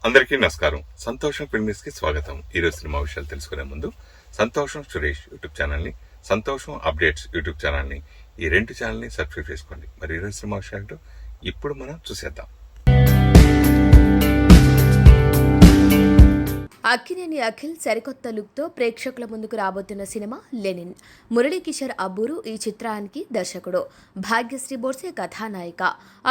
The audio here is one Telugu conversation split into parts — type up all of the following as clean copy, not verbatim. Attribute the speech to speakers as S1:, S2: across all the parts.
S1: అందరికీ నమస్కారం. సంతోషం ఫిల్మ్స్ కి స్వాగతం. ఈరోజు సినిమా విషయాలు తెలుసుకునే ముందు సంతోషం సురేష్ యూట్యూబ్ ఛానల్ ని, సంతోషం అప్డేట్స్ యూట్యూబ్ ఛానల్ ని, ఈ రెండు ఛానల్ ని సబ్స్క్రైబ్ చేసుకోండి. మరి ఈరోజు సినిమా విషయాలు ఇప్పుడు మనం చూసేద్దాం.
S2: అక్కినేని అఖిల్ సరికొత్త లుక్తో ప్రేక్షకుల ముందుకు రాబోతున్న సినిమా లెనిన్. మురళీకిషోర్ అబ్బూరు ఈ చిత్రానికి దర్శకుడు, భాగ్యశ్రీ బోర్సే కథానాయిక.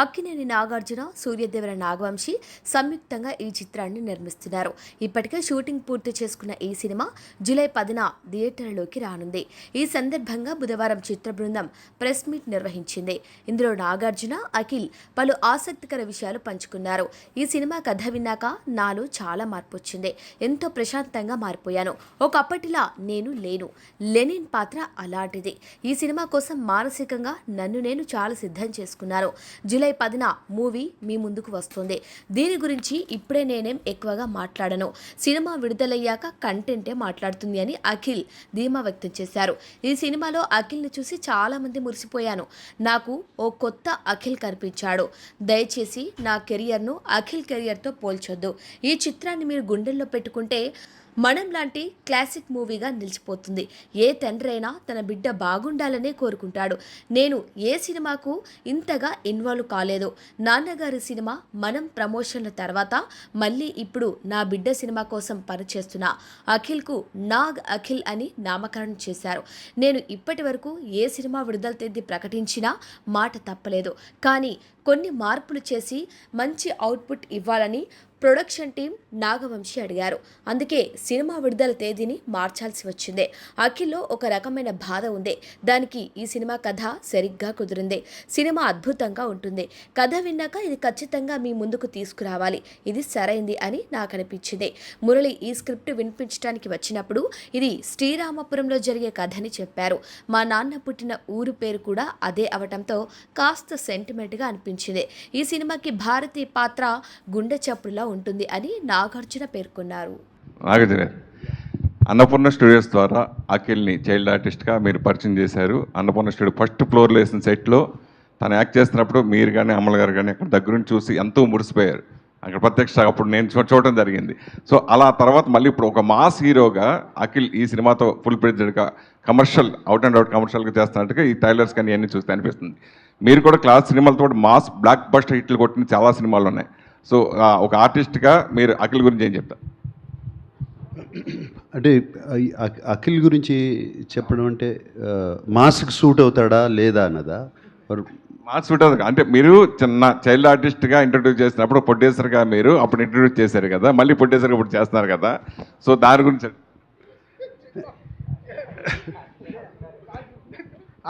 S2: అక్కినేని నాగార్జున, సూర్యదేవర నాగవంశి సంయుక్తంగా ఈ చిత్రాన్ని నిర్మిస్తున్నారు. ఇప్పటికే షూటింగ్ పూర్తి చేసుకున్న ఈ సినిమా జూలై 10న థియేటర్లోకి రానుంది. ఈ సందర్భంగా బుధవారం చిత్ర బృందం ప్రెస్ మీట్ నిర్వహించింది. ఇందులో నాగార్జున, అఖిల్ పలు ఆసక్తికర విషయాలు పంచుకున్నారు. ఈ సినిమా కథ విన్నాక నాలో చాలా మార్పు వచ్చింది. ఎంతో ప్రశాంతంగా మారిపోయాను. ఒకప్పటిలా నేను లేను. లెనిన్ పాత్ర అలాంటిది. ఈ సినిమా కోసం మానసికంగా నన్ను నేను చాలా సిద్ధం చేసుకున్నాను. జూలై 10న మూవీ మీ ముందుకు వస్తుంది. దీని గురించి ఇప్పుడే నేనేం ఎక్కువగా మాట్లాడను. సినిమా విడుదలయ్యాక కంటెంటే మాట్లాడుతుంది అని అఖిల్ ధీమా వ్యక్తం చేశారు. ఈ సినిమాలో అఖిల్ని చూసి చాలా మంది మురిసిపోయాను. నాకు ఓ కొత్త అఖిల్ కనిపించాడు. దయచేసి నా కెరియర్ను అఖిల్ కెరియర్తో పోల్చొద్దు. ఈ చిత్రాన్ని మీరు గుండెల్లో పెట్టుకుంటే మనం లాంటి క్లాసిక్ మూవీగా నిలిచిపోతుంది. ఏ తండ్రి అయినా తన బిడ్డ బాగుండాలనే కోరుకుంటాడు. నేను ఏ సినిమాకు ఇంతగా ఇన్వాల్వ్ కాలేదు. నాన్నగారి సినిమా మనం ప్రమోషన్ల తర్వాత మళ్ళీ ఇప్పుడు నా బిడ్డ సినిమా కోసం పనిచేస్తున్నా. అఖిల్కు నాగ్ అఖిల్ అని నామకరణం చేశారు. నేను ఇప్పటి వరకు ఏ సినిమా విడుదల తేదీ ప్రకటించినా మాట తప్పలేదు. కానీ కొన్ని మార్పులు చేసి మంచి అవుట్పుట్ ఇవ్వాలని ప్రొడక్షన్ టీం నాగవంశి అడిగారు. అందుకే సినిమా విడుదల తేదీని మార్చాల్సి వచ్చింది. అఖిల్లో ఒక రకమైన బాధ ఉంది. దానికి ఈ సినిమా కథ సరిగ్గా కుదిరింది. సినిమా అద్భుతంగా ఉంటుంది. కథ విన్నాక ఇది ఖచ్చితంగా మీ ముందుకు తీసుకురావాలి. ఇది సరైంది అని నాకు అనిపించింది. మురళి ఈ స్క్రిప్ట్ వినిపించడానికి వచ్చినప్పుడు ఇది శ్రీరామపురంలో జరిగే కథని చెప్పారు. మా నాన్న పుట్టిన ఊరు పేరు కూడా అదే అవటంతో కాస్త సెంటిమెంట్గా అనిపించింది. ఈ సినిమాకి భారతి పాత్ర గుండె చప్పుడులా ఉంటుంది అని నాగార్జున పేర్కొన్నారు.
S3: నాగార్జున అన్నపూర్ణ స్టూడియోస్ ద్వారా అఖిల్ని చైల్డ్ ఆర్టిస్ట్గా మీరు పరిచయం చేశారు. అన్నపూర్ణ స్టూడియో ఫస్ట్ ఫ్లోర్లో వేసిన సెట్లో తను యాక్ట్ చేస్తున్నప్పుడు మీరు కానీ అమల్ గారు కానీ అక్కడ దగ్గర నుంచి చూసి ఎంతో మురిసిపోయారు. అక్కడ ప్రత్యక్ష అప్పుడు నేను చూడటం జరిగింది. సో అలా తర్వాత మళ్ళీ ఇప్పుడు ఒక మాస్ హీరోగా అఖిల్ ఈ సినిమాతో ఫుల్ ప్రెజెడ్గా కమర్షియల్ అవుట్ అండ్ అవుట్ కమర్షియల్గా చేస్తున్నట్టుగా ఈ టైలర్స్ కానీ ఇవన్నీ చూస్తే అనిపిస్తుంది. మీరు కూడా క్లాస్ సినిమాలతో మాస్ బ్లాక్ బస్టర్ హిట్లు కొట్టిన చాలా సినిమాలు ఉన్నాయి. సో ఒక ఆర్టిస్ట్గా మీరు అఖిల్ గురించి ఏం చెప్తారు?
S4: అంటే అఖిల్ గురించి చెప్పడం అంటే మాస్కి సూట్ అవుతాడా లేదా అన్నదా?
S3: మాస్ సూట్ అవుతుంది అంటే మీరు చిన్న చైల్డ్ ఆర్టిస్ట్గా ఇంట్రడ్యూస్ చేసినప్పుడు ప్రొడ్యూసర్గా మీరు అప్పుడు ఇంట్రడ్యూస్ చేశారు కదా, మళ్ళీ ప్రొడ్యూసర్గా ఇప్పుడు చేస్తున్నారు కదా. సో దాని గురించి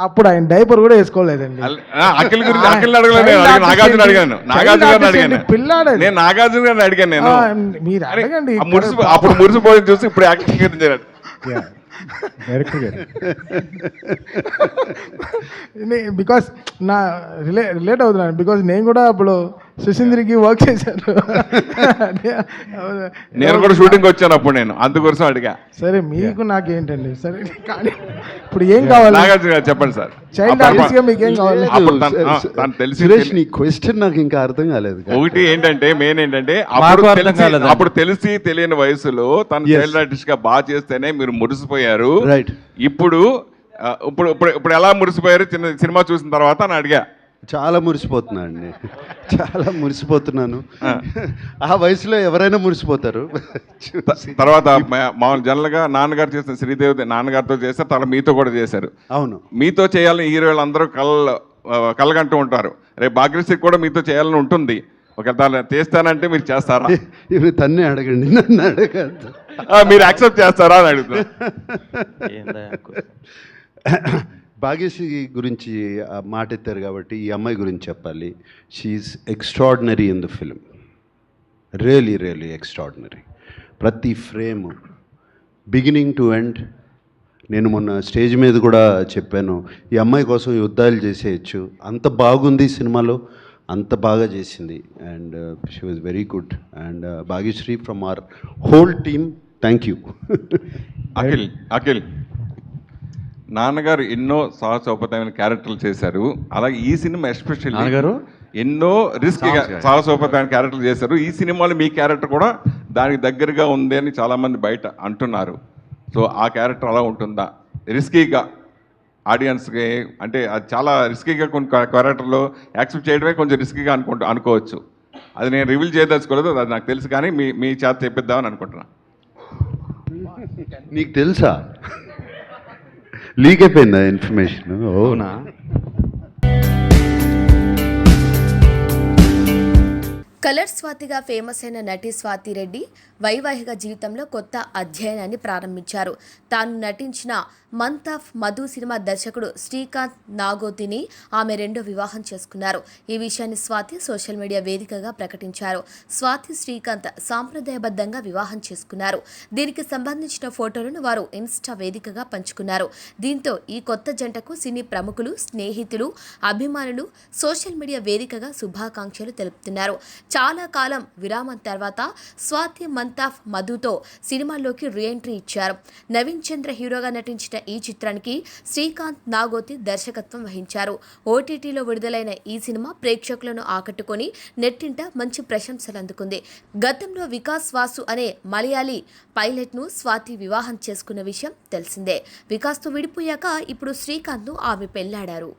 S5: అప్పుడు ఆయన డైపర్ కూడా వేసుకోలేదండి.
S3: అఖిల్ గురించి అఖిల్ అడగలేదు, నాగార్జున అడిగాను. నాగార్జున గారిని అడిగాను. నేను నాగార్జున గారిని అడిగాను. నేను
S5: మీరు అడగండి.
S3: అప్పుడు మురిసిపోయి చూసి ఇప్పుడు యాక్టింగ్
S5: డైరెక్టర్ గారు బికాస్ నా రిలేట్ అవుతున్నాను. బికాస్ నేను కూడా అప్పుడు సుశీంద్రికి వర్క్ చేశాను.
S3: నేను కూడా షూటింగ్ వచ్చాను అప్పుడు, నేను అందుకోసం అడిగా.
S5: సరే మీకు నాకేంటండి, సరే కానీ ఇప్పుడు ఏం కావాలి?
S3: నాగార్జున గారు చెప్పండి సార్.
S5: చైల్డ్ ఆర్టిస్ట్ గా మీకు ఏం కావాలి?
S4: సురేష్ నీ క్వశ్చన్ నాకు ఇంకా అర్థం కాలేదు.
S3: ఒకటి ఏంటంటే మెయిన్ ఏంటంటే అప్పుడు తెలిసి తెలియని వయసులో తను చైల్డ్ ఆర్టిస్ట్ గా బాగా చేస్తేనే మీరు మురిసిపోయారు.
S4: రైట్.
S3: ఇప్పుడు ఇప్పుడు ఇప్పుడు ఎలా మురిసిపోయారు చిన్న సినిమా చూసిన తర్వాత అని అడిగా.
S4: చాలా మురిసిపోతున్నాను అండి, చాలా మురిసిపోతున్నాను. ఆ వయసులో ఎవరైనా మురిసిపోతారు.
S3: తర్వాత మామూలు జనరల్గా నాన్నగారు చేసిన శ్రీదేవి నాన్నగారితో చేశారు, తర్వాత మీతో కూడా చేశారు.
S4: అవును,
S3: మీతో చేయాలని హీరోలు అందరూ కలగంటూ ఉంటారు. రేపు భాగ్యశ్రీ కూడా మీతో చేయాలని ఉంటుంది. ఒకవేళ చేస్తానంటే మీరు చేస్తారా?
S4: ఇవి తన్నే అడగండి, నన్ను అడగద్దు.
S3: మీరు యాక్సెప్ట్ చేస్తారా అని అడుగుతా.
S4: భాగ్యశ్రీ గురించి మాట ఎత్తారు కాబట్టి ఈ అమ్మాయి గురించి చెప్పాలి. She is extraordinary in the film, really really extraordinary. ప్రతి ఫ్రేమ్ బిగినింగ్ టు ఎండ్. నేను మొన్న స్టేజ్ మీద కూడా చెప్పాను, ఈ అమ్మాయి కోసం యుద్ధాలు చేసేయచ్చు, అంత బాగుంది సినిమాలో, అంత బాగా చేసింది. And she was very good. And Bhagyashree from our whole team, thank you.
S3: Akhil నాన్నగారు ఎన్నో సాహసోపతమైన క్యారెక్టర్లు చేశారు. అలాగే ఈ సినిమా ఎస్పెషల్లీ ఎన్నో రిస్క్ సాహసోపదాని క్యారెక్టర్లు చేశారు. ఈ సినిమాలో మీ క్యారెక్టర్ కూడా దానికి దగ్గరగా ఉంది అని చాలామంది బయట అంటున్నారు. సో ఆ క్యారెక్టర్ అలా ఉంటుందా, రిస్కీగా ఆడియన్స్కి? అంటే అది చాలా రిస్కీగా కొన్ని క్యారెక్టర్లో యాక్సెప్ట్ చేయడమే కొంచెం రిస్కీగా అనుకోవచ్చు. అది నేను రివీల్ చేయదలుచుకోలేదు, అది నాకు తెలుసు, కానీ మీ చేత చెప్పిద్దామని అనుకుంటున్నా.
S4: నీకు తెలుసా? లీక్ అయిపోయిందా ఇన్ఫర్మేషన్? అవునా?
S2: కలర్ స్వాతిగా ఫేమస్ అయిన నటి స్వాతి రెడ్డి వైవాహిక జీవితంలో కొత్త అధ్యాయాన్ని ప్రారంభించారు. తాను నటించిన మంత్ ఆఫ్ మధు సినిమా దర్శకుడు శ్రీకాంత్ నాగోతిని ఆమె రెండో వివాహం చేసుకున్నారు. ఈ విషయాన్ని స్వాతి సోషల్ మీడియా వేదికగా ప్రకటించారు. స్వాతి శ్రీకాంత్ సాంప్రదాయబద్ధంగా వివాహం చేసుకున్నారు. దీనికి సంబంధించిన ఫోటోలను వారు ఇన్స్టా వేదికగా పంచుకున్నారు. దీంతో ఈ కొత్త జంటకు సినీ ప్రముఖులు, స్నేహితులు, అభిమానులు సోషల్ మీడియా వేదికగా శుభాకాంక్షలు తెలుపుతున్నారు. చాలా కాలం విరామం తర్వాత స్వాతి మంత్ ఆఫ్ మధుతో సినిమాల్లోకి రీఎంట్రీ ఇచ్చారు. నవీన్ చంద్ర హీరోగా నటించిన ఈ చిత్రానికి శ్రీకాంత్ నాగోతి దర్శకత్వం వహించారు. ఓటీటీలో విడుదలైన ఈ సినిమా ప్రేక్షకులను ఆకట్టుకొని నెట్టింట మంచి ప్రశంసలు అందుకుంది. గతంలో వికాస్ వాసు అనే మలయాళీ పైలట్ను స్వాతి వివాహం చేసుకున్న విషయం తెలిసిందే. వికాస్తో విడిపోయాక ఇప్పుడు శ్రీకాంత్ను ఆమె పెళ్లాడారు.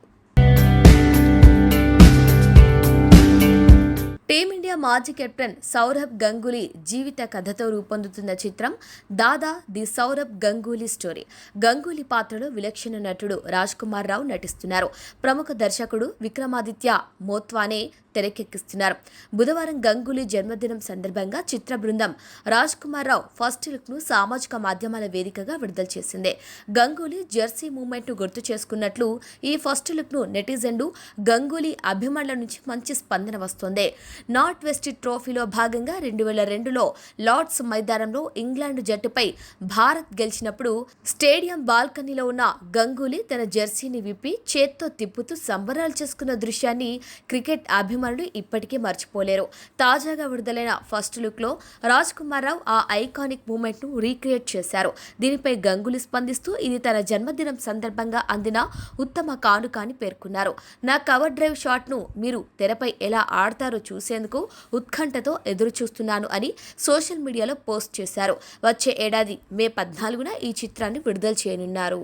S2: టీమిండియా మాజీ కెప్టెన్ సౌరభ్ గంగూలీ జీవిత కథతో రూపొందుతున్న చిత్రం దాదా ది సౌరభ్ గంగూలీ స్టోరీ. గంగూలీ పాత్రలో విలక్షణ నటుడు రాజ్ కుమార్ రావు నటిస్తున్నారు. ప్రముఖ దర్శకుడు విక్రమాదిత్య మోత్వానే తెరకెక్కిస్తున్నారు. బుధవారం గంగూలీ జన్మదినం సందర్భంగా చిత్ర బృందం రాజ్ కుమార్ రావు ఫస్ట్ లుక్ను సామాజిక మాధ్యమాల వేదికగా విడుదల చేసింది. గంగూలీ జెర్సీ మూవ్మెంట్ను గుర్తు చేసుకున్నట్లు ఈ ఫస్ట్ లుక్ను నెటిజన్లు, గంగూలీ అభిమానుల నుంచి మంచి స్పందన వస్తోంది. నార్త్ వెస్ట్ ట్రోఫీలో భాగంగా 2002లో లార్డ్స్ మైదానంలో ఇంగ్లాండ్ జట్టుపై భారత్ గెలిచినప్పుడు స్టేడియం బాల్కనీలో ఉన్న గంగూలీ తన జెర్సీని విప్పి చేత్తో తిప్పుతూ సంబరాలు చేసుకున్న దృశ్యాన్ని క్రికెట్ అభిమానులు ఇప్పటికీ మర్చిపోలేరు. తాజాగా విడుదలైన ఫస్ట్ లుక్లో రాజ్ కుమార్ రావు ఆ ఐకానిక్ మూమెంట్ను రీక్రియేట్ చేశారు. దీనిపై గంగూలీ స్పందిస్తూ ఇది తన జన్మదినం సందర్భంగా అందిన ఉత్తమ కానుక అని పేర్కొన్నారు. నా కవర్ డ్రైవ్ షాట్ను మీరు తెరపై ఎలా ఆడతారో చూసేందుకు ఉత్కంఠతో ఎదురు చూస్తున్నాను అని సోషల్ మీడియాలో పోస్ట్ చేశారు. వచ్చే ఏడాది మే 14న ఈ చిత్రాన్ని విడుదల చేయనున్నారు.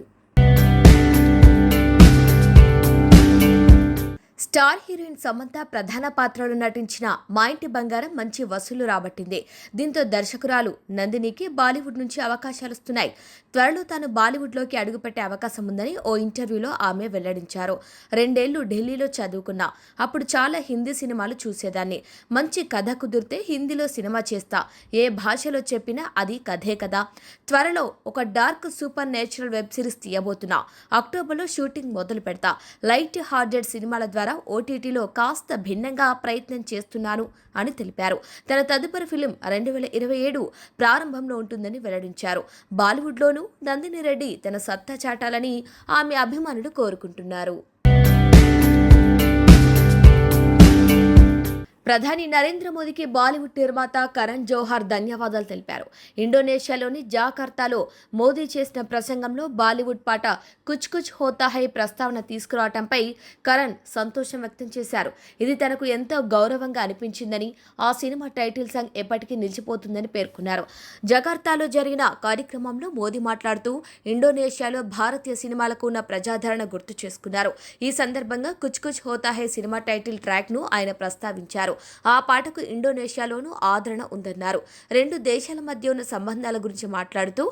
S2: స్టార్ హీరోయిన్ సమంత ప్రధాన పాత్రలో నటించిన మా ఇంటి బంగారం మంచి వసూలు రాబట్టింది. దీంతో దర్శకురాలు నందినికి బాలీవుడ్ నుంచి అవకాశాలు వస్తున్నాయి. త్వరలో తాను బాలీవుడ్లోకి అడుగుపెట్టే అవకాశం ఉందని ఓ ఇంటర్వ్యూలో ఆమె వెల్లడించారు. 2 ఏళ్లు ఢిల్లీలో చదువుకున్నా. అప్పుడు చాలా హిందీ సినిమాలు చూసేదాన్ని. మంచి కథ కుదిరితే హిందీలో సినిమా చేస్తా. ఏ భాషలో చెప్పినా అది కథే కదా. త్వరలో ఒక dark supernatural web series తీయబోతున్నా. అక్టోబర్లో షూటింగ్ మొదలు పెడతా. లైట్ హార్టెడ్ సినిమాల ద్వారా ఓటీటీలో కాస్త భిన్నంగా ప్రయత్నం చేస్తున్నాను అని తెలిపారు. తన తదుపరి ఫిలిం 2027 ప్రారంభంలో ఉంటుందని వెల్లడించారు. బాలీవుడ్లోనూ నందిని రెడ్డి తన సత్తా చాటాలని ఆమె అభిమానులు కోరుకుంటున్నారు. ప్రధాని నరేంద్ర మోదీకి బాలీవుడ్ నిర్మాత కరణ్ జోహార్ ధన్యవాదాలు తెలిపారు. ఇండోనేషియాలోని జాకర్తాలో మోదీ చేసిన ప్రసంగంలో బాలీవుడ్ పాట కుచ్ కుచ్ హోతా హై ప్రస్తావన తీసుకురావడంపై కరణ్ సంతోషం వ్యక్తం చేశారు. ఇది తనకు ఎంతో గౌరవంగా అనిపించిందని, ఆ సినిమా టైటిల్ సాంగ్ ఎప్పటికీ నిలిచిపోతుందని పేర్కొన్నారు. జకార్తాలో జరిగిన కార్యక్రమంలో మోదీ మాట్లాడుతూ ఇండోనేషియాలో భారతీయ సినిమాలకు ఉన్న ప్రజాదరణ గుర్తు చేసుకున్నారు. ఈ సందర్భంగా కుచ్ కుచ్ హోతా హై సినిమా టైటిల్ ట్రాక్ను ఆయన ప్రస్తావించారు. ఆ పాటకు ఇండోనేషియాలోనూ ఆదరణ ఉందన్నారు. 2 దేశాల మధ్య ఉన్న సంబంధాల గురించి మాట్లాడుతూ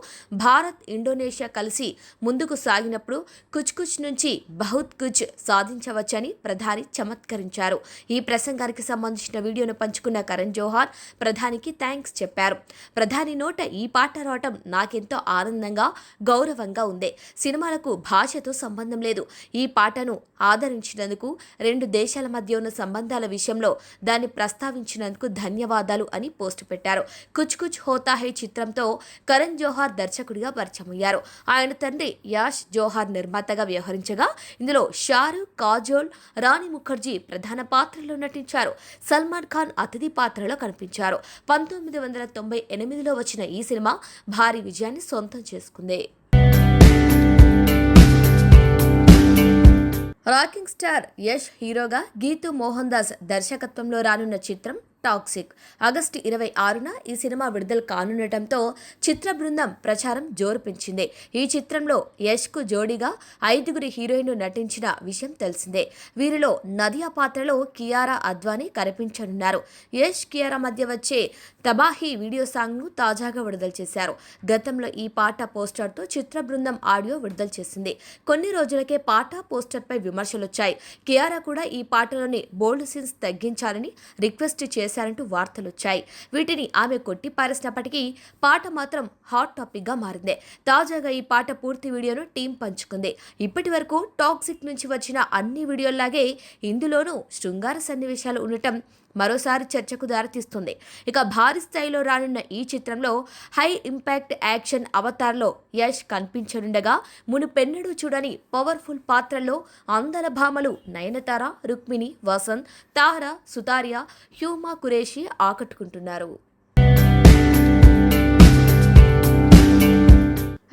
S2: భారత్, ఇండోనేషియా కలిసి ముందుకు సాగినప్పుడు కుచ్ కుచ్ నుంచి బహుత్ కుచ్ సాధించవచ్చని ప్రధాని చమత్కరించారు. ఈ ప్రసంగానికి సంబంధించిన వీడియోను పంచుకున్న కరణ్ జోహార్ ప్రధానికి థ్యాంక్స్ చెప్పారు. ప్రధాని నోట ఈ పాట రావటం నాకెంతో ఆనందంగా, గౌరవంగా ఉంది. సినిమాలకు భాషతో సంబంధం లేదు. ఈ పాటను ఆదరించినందుకు, 2 దేశాల మధ్య ఉన్న సంబంధాల విషయంలో దాన్ని ప్రస్తావించినందుకు ధన్యవాదాలు అని పోస్టు పెట్టారు. కుచ్ కుచ్ హోతా హై చిత్రంతో కరణ్ జోహార్ దర్శకుడిగా పరిచయమయ్యారు. ఆయన తండ్రి యాష్ జోహార్ నిర్మాతగా వ్యవహరించగా ఇందులో షారూక్, కాజోల్, రాణి ముఖర్జీ ప్రధాన పాత్రలో నటించారు. సల్మాన్ ఖాన్ అతిథి పాత్రలో కనిపించారు. 1998లో వచ్చిన ఈ సినిమా భారీ విజయాన్ని సొంతం చేసుకుంది. రాకింగ్ స్టార్ యష్ హీరోగా గీతూ మోహన్ దాస్ దర్శకత్వంలో రానున్న చిత్రం టాక్సిక్ ఆగస్టు 26న ఈ సినిమా విడుదల కానుండటంతో చిత్ర బృందం ప్రచారం జోరు పెంచింది. ఈ చిత్రంలో యష్కు జోడీగా 5 హీరోయిన్లు నటించిన విషయం తెలిసిందే. వీరిలో నదియా పాత్రలో కియారా అద్వానీ కనిపించనున్నారు. యష్ కియారా మధ్య వచ్చే తబాహీ వీడియో సాంగ్ను తాజాగా విడుదల చేశారు. గతంలో ఈ పాట పోస్టర్తో చిత్ర బృందం ఆడియో విడుదల చేసింది. కొన్ని రోజులకే పాట పోస్టర్పై విమర్శలొచ్చాయి. కియారా కూడా ఈ పాటలోని బోల్డ్ సీన్స్ తగ్గించాలని రిక్వెస్ట్ చేశారంటూ వార్తలొచ్చాయి. వీటిని ఆమె కొట్టిపారేసినప్పటికీ పాట మాత్రం హాట్ టాపిక్గా మారింది. తాజాగా ఈ పాట పూర్తి వీడియోను టీం పంచుకుంది. ఇప్పటి వరకు టాక్సిక్ నుంచి వచ్చిన అన్ని వీడియోల్లాగే ఇందులోనూ శృంగార సన్నివేశాలు ఉండటం మరోసారి చర్చకు దారితీస్తుంది. ఇక భారీ స్థాయిలో రానున్న ఈ చిత్రంలో హై ఇంపాక్ట్ యాక్షన్ అవతార్లో యష్ కనిపించనుండగా మునుపెన్నడూ చూడని పవర్ఫుల్ పాత్రల్లో అందల భామలు నయనతార, రుక్మిణి, వసంత్, తారా, సుతారియా, హ్యూమా కురేషి ఆకట్టుకుంటున్నారు.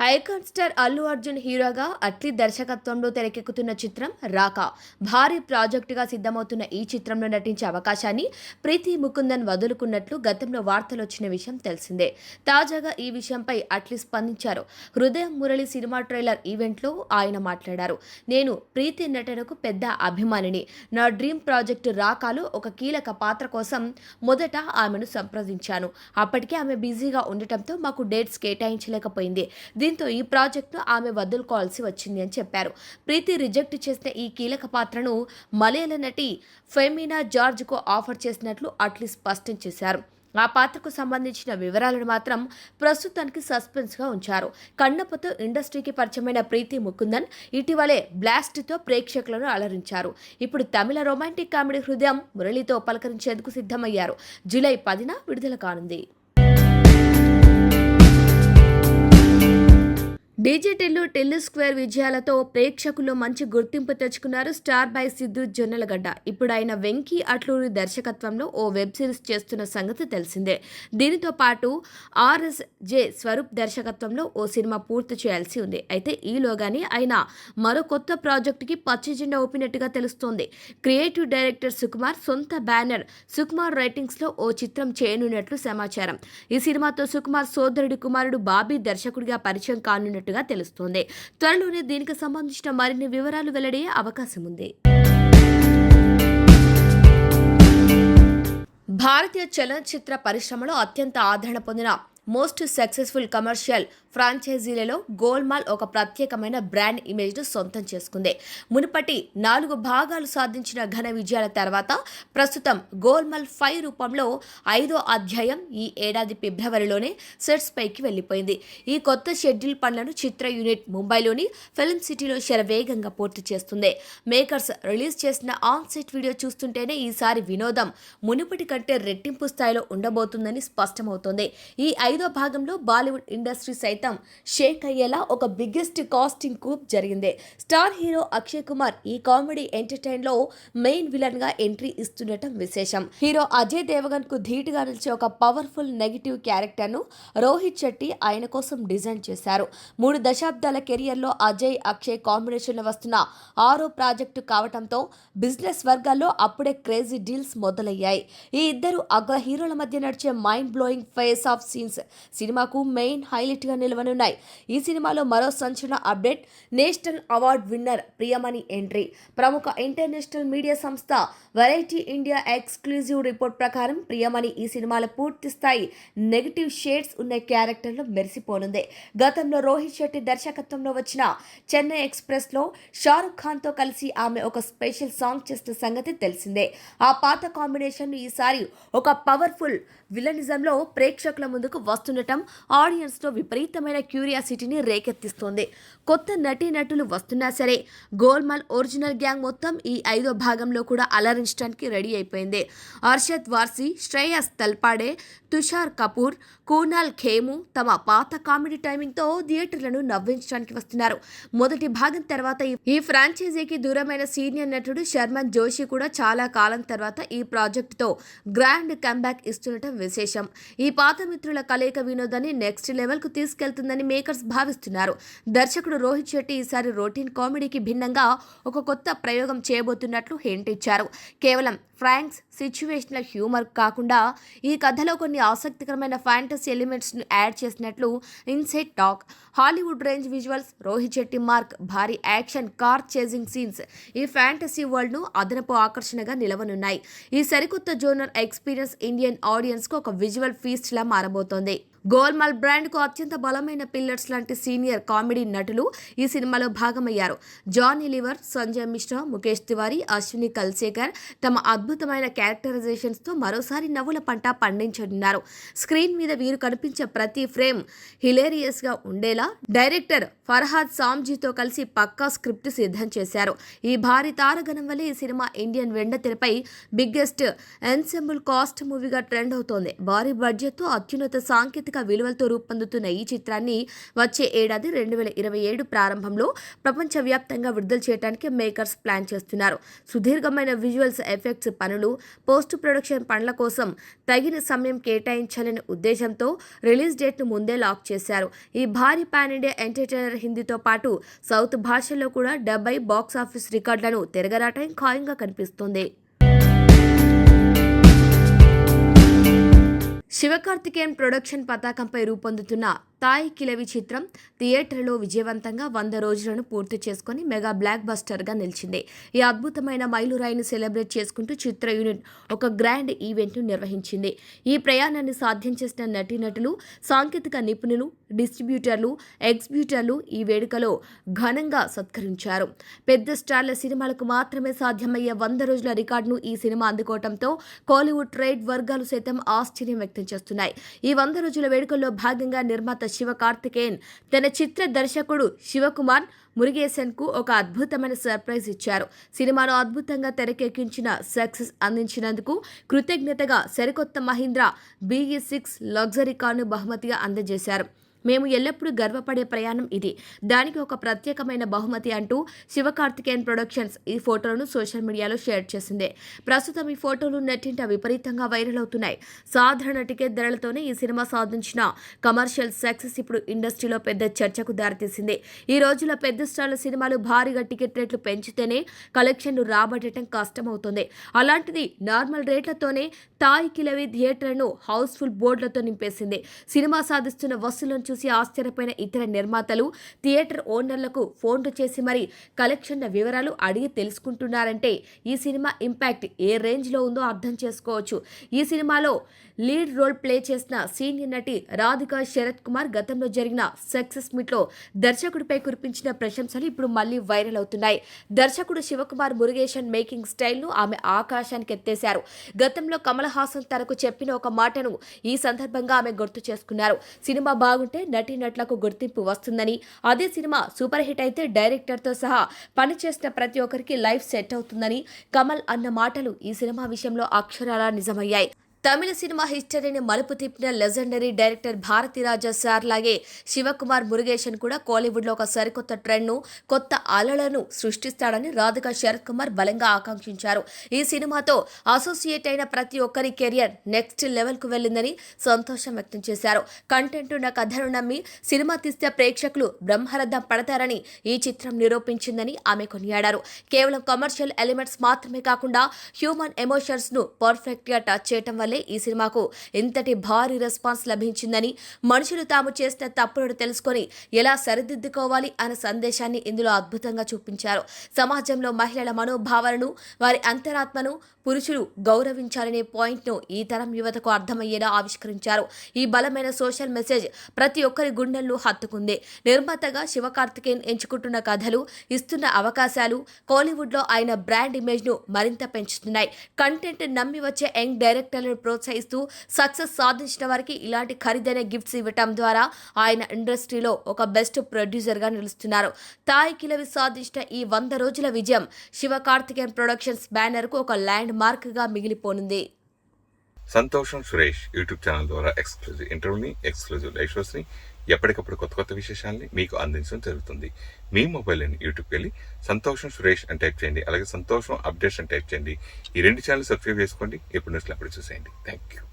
S2: ఐకాన్ స్టార్ అల్లు అర్జున్ హీరోగా అట్లీ దర్శకత్వంలో తెరకెక్కుతున్న చిత్రం రాకా. భారీ ప్రాజెక్టుగా సిద్ధమవుతున్న ఈ చిత్రంలో నటించే అవకాశాన్ని ప్రీతి ముకుందన్ వదులుకున్నట్లు గతంలో వార్తలు వచ్చిన విషయం తెలిసిందే. తాజాగా ఈ విషయంపై అట్లీ స్పందించారు. హృదయం మురళి సినిమా ట్రైలర్ ఈవెంట్లో ఆయన మాట్లాడారు. నేను ప్రీతి నటనకు పెద్ద అభిమానిని. నా డ్రీమ్ ప్రాజెక్టు రాకాలో ఒక కీలక పాత్ర కోసం మొదట ఆమెను సంప్రదించాను. అప్పటికే ఆమె బిజీగా ఉండటంతో మాకు డేట్స్ కేటాయించలేకపోయింది. దీంతో ఈ ప్రాజెక్టును ఆమె వదులుకోవాల్సి వచ్చింది అని చెప్పారు. ప్రీతి రిజెక్ట్ చేసిన ఈ కీలక పాత్రను మలయాళ నటి ఫెమినా జార్జ్కు ఆఫర్ చేసినట్లు అట్లీ స్పష్టం చేశారు. ఆ పాత్రకు సంబంధించిన వివరాలను మాత్రం ప్రస్తుతానికి సస్పెన్స్గా ఉంచారు. కన్నప్పతో ఇండస్ట్రీకి పరిచయమైన ప్రీతి ముకుందన్ ఇటీవలే బ్లాస్ట్తో ప్రేక్షకులను అలరించారు. ఇప్పుడు తమిళ రొమాంటిక్ కామెడీ హృదయం మురళితో పలకరించేందుకు సిద్ధమయ్యారు. జూలై 10న విడుదల కానుంది. డిజిటల్ టెల్లు స్క్వేర్ విజయాలతో ప్రేక్షకుల్లో మంచి గుర్తింపు తెచ్చుకున్నారు స్టార్ బాయ్ సిద్ధు జొన్నలగడ్డ. ఇప్పుడు ఆయన వెంకీ అట్లూరి దర్శకత్వంలో ఓ వెబ్ సిరీస్ చేస్తున్న సంగతి తెలిసిందే. దీనితో పాటు RSJ స్వరూప్ దర్శకత్వంలో ఓ సినిమా పూర్తి చేయాల్సి ఉంది. అయితే ఈలోగానే ఆయన మరో కొత్త ప్రాజెక్టుకి పచ్చజెండా ఊపినట్టుగా తెలుస్తోంది. క్రియేటివ్ డైరెక్టర్ సుకుమార్ సొంత బ్యానర్ సుకుమార్ రైటింగ్స్లో ఓ చిత్రం చేయనున్నట్లు సమాచారం. ఈ సినిమాతో సుకుమార్ సోదరుడి కుమారుడు బాబీ దర్శకుడిగా పరిచయం కానున్నట్టు తెలుస్తోంది. త్వరలోనే దీనికి సంబంధించిన మరిన్ని వివరాలు వెల్లడయ్యే అవకాశం ఉంది. భారతీయ చలనచిత్ర పరిశ్రమలో అత్యంత ఆదరణ పొందిన మోస్ట్ సక్సెస్ఫుల్ కమర్షియల్ ఫ్రాంచైజీలలో గోల్మాల్ ఒక ప్రత్యేకమైన బ్రాండ్ ఇమేజ్ను సొంతం చేసుకుంది. మునుపటి 4 భాగాలు సాధించిన ఘన విజయాల తర్వాత ప్రస్తుతం గోల్మాల్ 5 రూపంలో 5వ అధ్యాయం ఈ ఏడాది ఫిబ్రవరిలోనే సెట్స్ పైకి వెళ్లిపోయింది. ఈ కొత్త షెడ్యూల్ పనులను చిత్ర యూనిట్ ముంబైలోని ఫిల్మ్ సిటీలో శరవేగంగా పూర్తి చేస్తుంది. మేకర్స్ రిలీజ్ చేసిన ఆన్ సెట్ వీడియో చూస్తుంటేనే ఈసారి వినోదం మునుపటి కంటే రెట్టింపు స్థాయిలో ఉండబోతుందని స్పష్టమవుతోంది. ఈ 5వ భాగంలో బాలీవుడ్ ఇండస్ట్రీ సైతం షేక్ అయ్యేలా ఒక బిగ్గెస్ట్ కాస్టింగ్ కూప్ జరిగింది. స్టార్ హీరో అక్షయ్ కుమార్ ఈ కామెడీ ఎంటర్టైన్ లో మెయిన్ విలన్ గా ఎంట్రీ ఇస్తుండటం విశేషం. హీరో అజయ్ దేవగన్ కు ధీటుగా నిలిచే ఒక పవర్ఫుల్ నెగిటివ్ క్యారెక్టర్ ను రోహిత్ శెట్టి ఆయన కోసం డిజైన్ చేశారు. 3 దశాబ్దాల కెరియర్ లో అజయ్ అక్షయ్ కాంబినేషన్ లో వస్తున్న 6వ ప్రాజెక్టు కావటంతో బిజినెస్ వర్గాల్లో అప్పుడే క్రేజీ డీల్స్ మొదలయ్యాయి. ఈ ఇద్దరు అగ్ర హీరోల మధ్య నడిచే mind blowing face of scenes సినిమాకు మెయిన్ హైలైట్ గా నిలవనున్నాయి. ఈ సినిమాలో మరో సంచలన update national award winner Priyamani entry. ప్రముఖ ఇంటర్నేషనల్ మీడియా సంస్థ వెరైటీ ఇండియా ఎక్స్క్లూజివ్ రిపోర్ట్ ప్రకారం ప్రియమణి ఈ సినిమాలో పూర్తి స్థాయి నెగిటివ్ షేడ్స్ ఉన్న క్యారెక్టర్లో మెరిసిపోనుంది. గతంలో రోహిత్ శెట్టి దర్శకత్వంలో వచ్చిన చెన్నై ఎక్స్ప్రెస్ లో షారుఖ్ ఖాన్ తో కలిసి ఆమె ఒక స్పెషల్ సాంగ్ చేసిన సంగతి తెలిసిందే. ఆ పాత కాంబినేషన్ ఈసారి ఒక పవర్ఫుల్ విలనిజంలో ప్రేక్షకుల ముందుకు వస్తుండటం ఆడియన్స్ లో విపరీతమైన క్యూరియాసిటీని రేకెత్తిస్తోంది. కొత్త నటీనటులు వస్తున్నా సరే గోల్మాల్ ఒరిజినల్ గ్యాంగ్ మొత్తం ఈ 5వ భాగంలో కూడా అలరించడానికి రెడీ అయిపోయింది. అర్షద్ వార్సీ, శ్రేయస్ తల్పాడే, తుషార్ కపూర్, కూనాల్ ఖేము తమ పాత కామెడీ టైమింగ్తో థియేటర్లను నవ్వించడానికి వస్తున్నారు. మొదటి భాగం తర్వాత ఈ ఫ్రాంచైజీకి దూరమైన సీనియర్ నటుడు శర్మన్ జోషి కూడా చాలా కాలం తర్వాత ఈ ప్రాజెక్టుతో గ్రాండ్ కంబ్యాక్ ఇస్తుండటం విశేషం. ఈ పాత మిత్రుల కలయిక వినోదాన్ని నెక్స్ట్ లెవెల్కు తీసుకెళ్తుందని మేకర్స్ భావిస్తున్నారు. దర్శకుడు రోహిత్ శెట్టి ఈసారి రొటీన్ కామెడీకి భిన్నంగా ఒక కొత్త ప్రయోగం చేయబోతున్నట్లు హింట్ ఇచ్చారు. కేవలం ఫ్రాంక్స్ సిచ్యువేషనల్ హ్యూమర్ కాకుండా ఈ కథలో కొన్ని ఆసక్తికరమైన ఫ్యాంటసీ ఎలిమెంట్స్ను యాడ్ చేసినట్లు inside talk. Hollywood range visuals, Rohit Shetty mark, భారీ యాక్షన్, కార్ చేజింగ్ సీన్స్ ఈ ఫ్యాంటసీ వరల్డ్ను అదనపు ఆకర్షణగా నిలవనున్నాయి. ఈ సరికొత్త జోనర్ ఎక్స్పీరియన్స్ ఇండియన్ ఆడియన్స్కు ఒక విజువల్ ఫీస్ట్లా మారబోతోంది. గోల్మాల్ బ్రాండ్కు అత్యంత బలమైన పిల్లర్స్ లాంటి సీనియర్ కామెడీ నటులు ఈ సినిమాలో భాగమయ్యారు. జానీ లివర్, సంజయ్ మిశ్రా, ముఖేష్ తివారీ, అశ్విని కల్సేకర్ తమ అద్భుతమైన క్యారెక్టరైజేషన్స్తో మరోసారి నవ్వుల పంట పండించనున్నారు. స్క్రీన్ మీద వీరు కనిపించే ప్రతి ఫ్రేమ్ హిలేరియస్గా ఉండేలా డైరెక్టర్ ఫర్హాద్ సామ్జీతో కలిసి పక్కా స్క్రిప్ట్ సిద్ధం చేశారు. ఈ భారీ తారగణం వల్ల ఈ సినిమా ఇండియన్ వెండితెరపై బిగ్గెస్ట్ ఎన్సెంబుల్ కాస్ట్ మూవీగా ట్రెండ్ అవుతోంది. భారీ బడ్జెట్తో అత్యున్నత సాంకేతిక విలువలతో రూపొందుతున్న ఈ చిత్రాన్ని వచ్చే ఏడాది 2027 ప్రారంభంలో ప్రపంచవ్యాప్తంగా విడుదల చేయడానికి మేకర్స్ ప్లాన్ చేస్తున్నారు. సుదీర్ఘమైన విజువల్స్ ఎఫెక్ట్స్ పనులు, పోస్ట్ ప్రొడక్షన్ పనుల కోసం తగిన సమయం కేటాయించాలనే ఉద్దేశంతో రిలీజ్ డేట్ను ముందే లాక్ చేశారు. ఈ భారీ పాన్ ఇండియా ఎంటర్టైనర్ హిందీతో పాటు సౌత్ భాషల్లో కూడా 70 బాక్సాఫీస్ రికార్డులను తిరగరాటం ఖాయంగా కనిపిస్తోంది. శివకార్తికేయన్ ప్రొడక్షన్ పతాకంపై రూపొందుతున్న తాయ్ కిలవి చిత్రం థియేటర్లో విజయవంతంగా 100 రోజులను పూర్తి చేసుకుని మెగా బ్లాక్ బస్టర్గా నిలిచింది. ఈ అద్భుతమైన మైలురాయిని సెలబ్రేట్ చేసుకుంటూ చిత్ర యూనిట్ ఒక గ్రాండ్ ఈవెంట్ను నిర్వహించింది. ఈ ప్రయాణాన్ని సాధ్యం చేసిన నటీనటులు, సాంకేతిక నిపుణులు, డిస్ట్రిబ్యూటర్లు, ఎగ్జిబ్యూటర్లు ఈ వేడుకలో ఘనంగా సత్కరించారు. పెద్ద స్టార్ల సినిమాలకు మాత్రమే సాధ్యమయ్యే 100 రోజుల రికార్డును ఈ సినిమా అందుకోవడంతో కోలీవుడ్ ట్రేడ్ వర్గాలు సైతం ఆశ్చర్యం వ్యక్తం చేస్తున్నాయి. ఈ 100 రోజుల వేడుకల్లో భాగంగా నిర్మాత శివకార్తికేయన్ తన చిత్ర దర్శకుడు శివకుమార్ మురుగేసన్కు ఒక అద్భుతమైన సర్ప్రైజ్ ఇచ్చారు. సినిమాను అద్భుతంగా తెరకెక్కించిన సక్సెస్ అందించినందుకు కృతజ్ఞతగా సరికొత్త మహీంద్రా BE6 లగ్జరీ కార్ను బహుమతిగా అందజేశారు. మేము ఎల్లప్పుడూ గర్వపడే ప్రయాణం ఇది, దానికి ఒక ప్రత్యేకమైన బహుమతి అంటూ శివకార్తికేయన్ ప్రొడక్షన్స్ ఈ ఫోటోలను సోషల్ మీడియాలో షేర్ చేసింది. ప్రస్తుతం ఈ ఫోటోలు నెట్టింట విపరీతంగా వైరల్ అవుతున్నాయి. సాధారణ టికెట్ ధరలతోనే ఈ సినిమా సాధించిన కమర్షియల్ సక్సెస్ ఇప్పుడు ఇండస్ట్రీలో పెద్ద చర్చకు దారితీసింది. ఈ రోజుల పెద్ద స్టార్ల సినిమాలు భారీగా టికెట్ రేట్లు పెంచితేనే కలెక్షన్లు రాబట్టడం కష్టమవుతుంది. అలాంటిది నార్మల్ రేట్లతోనే తాయ్ కిలవి థియేటర్ను హౌస్ఫుల్ బోర్డులతో నింపేసింది. సినిమా సాధిస్తున్న వసూలను చూసి ఆశ్చర్యపోయిన ఇతర నిర్మాతలు థియేటర్ ఓనర్లకు ఫోన్లు చేసి మరి కలెక్షన్ల వివరాలు అడిగి తెలుసుకుంటున్నారంటే ఈ సినిమా ఇంపాక్ట్ ఏ రేంజ్లో ఉందో అర్థం చేసుకోవచ్చు. ఈ సినిమాలో లీడ్ రోల్ ప్లే చేసిన సీనియర్ నటి రాధికా శరత్ కుమార్ గతంలో జరిగిన సక్సెస్ మీట్లో దర్శకుడిపై కురిపించిన ప్రశంసలు ఇప్పుడు మళ్లీ వైరల్ అవుతున్నాయి. దర్శకుడు శివకుమార్ మురుగేసన్ మేకింగ్ స్టైల్ను ఆమె ఆకాశానికి ఎత్తేశారు. గతంలో కమల్ హాసన్ తనకు చెప్పిన ఒక మాటను ఈ సందర్భంగా ఆమె గుర్తు చేసుకున్నారు. సినిమా బాగుంటే నటీనటులకు గుర్తింపు వస్తుందని, అదే సినిమా సూపర్ హిట్ అయితే డైరెక్టర్తో సహా పనిచేసిన ప్రతి ఒక్కరికి లైఫ్ సెట్ అవుతుందని కమల్ అన్న మాటలు ఈ సినిమా విషయంలో అక్షరాలా నిజమయ్యాయి. తమిళ సినిమా హిస్టరీని మలుపు తిప్పిన లెజెండరీ డైరెక్టర్ భారతీరాజా సార్ లాగే శివకుమార్ మురుగేసన్ కూడా కోలీవుడ్లో ఒక సరికొత్త ట్రెండ్ను, కొత్త అలలను సృష్టిస్తాడని రాధికా శరత్ కుమార్ బలంగా ఆకాంక్షించారు. ఈ సినిమాతో అసోసియేట్ అయిన ప్రతి ఒక్కరి కెరియర్ నెక్స్ట్ లెవెల్కు వెళ్ళిందని సంతోషం వ్యక్తం చేశారు. కంటెంట్ ఉన్న కథను నమ్మి సినిమా తీస్తే ప్రేక్షకులు బ్రహ్మరథం పడతారని ఈ చిత్రం నిరూపించిందని ఆమె కొనియాడారు. కేవలం కమర్షియల్ ఎలిమెంట్స్ మాత్రమే కాకుండా హ్యూమన్ ఎమోషన్స్ను పర్ఫెక్ట్గా టచ్ చేయటం వల్లే ఈ సినిమాకు ఇంతటి భారీ రెస్పాన్స్ లభించిందని, మనుషులు తాము చేసిన తప్పులను తెలుసుకొని ఎలా సరిదిద్దుకోవాలి అనే సందేశాన్ని ఇందులో అద్భుతంగా చూపించారు. సమాజంలో మహిళల మనోభావాలను, వారి అంతరాత్మను పురుషులు గౌరవించాలనే పాయింట్ను ఈ తరం యువతకు అర్థమయ్యేలా ఆవిష్కరించారు. ఈ బలమైన సోషల్ మెసేజ్ ప్రతి ఒక్కరి గుండెల్లో హత్తుకుంది. నిర్మాతగా శివకార్తికేయన్ ఎంచుకుంటున్న కథలు, ఇస్తున్న అవకాశాలు కోలీవుడ్లో ఆయన బ్రాండ్ ఇమేజ్ను మరింత పెంచుతున్నాయి. కంటెంట్ నమ్మి వచ్చే యంగ్ డైరెక్టర్లను ప్రోత్సహిస్తూ సక్సెస్ సాధించిన వారికి ఇలాంటి ఖరీదైన గిఫ్ట్స్ ఇవ్వటం ద్వారా ఆయన ఇండస్ట్రీలో ఒక బెస్ట్ ప్రొడ్యూసర్గా నిలుస్తున్నారు. తాయ్ కిలవి సాధించిన ఈ 100 రోజుల విజయం శివకార్తికేయన్ ప్రొడక్షన్స్ బ్యానర్కు ఒక ల్యాండ్ మార్క్గా మిగిలిపోనుంది.
S1: సంతోషం సురేష్ యూట్యూబ్ ఛానల్ ద్వారా ఎక్స్క్లూజివ్ ఇంటర్వ్యూని, ఎక్స్క్లూజివ్ లైవ్ షోస్ని, ఎప్పటికప్పుడు కొత్త కొత్త విశేషాలని మీకు అందించడం జరుగుతుంది. మీ మొబైల్ని యూట్యూబ్కి వెళ్ళి సంతోషం సురేష్ అని టైప్ చేయండి, అలాగే సంతోషం అప్డేట్స్ అని టైప్ చేయండి. ఈ 2 ఛానల్ సబ్స్క్రైబ్ చేసుకోండి. ఎప్పుడు న్యూస్లు అప్పుడు చూసేయండి. Thank you.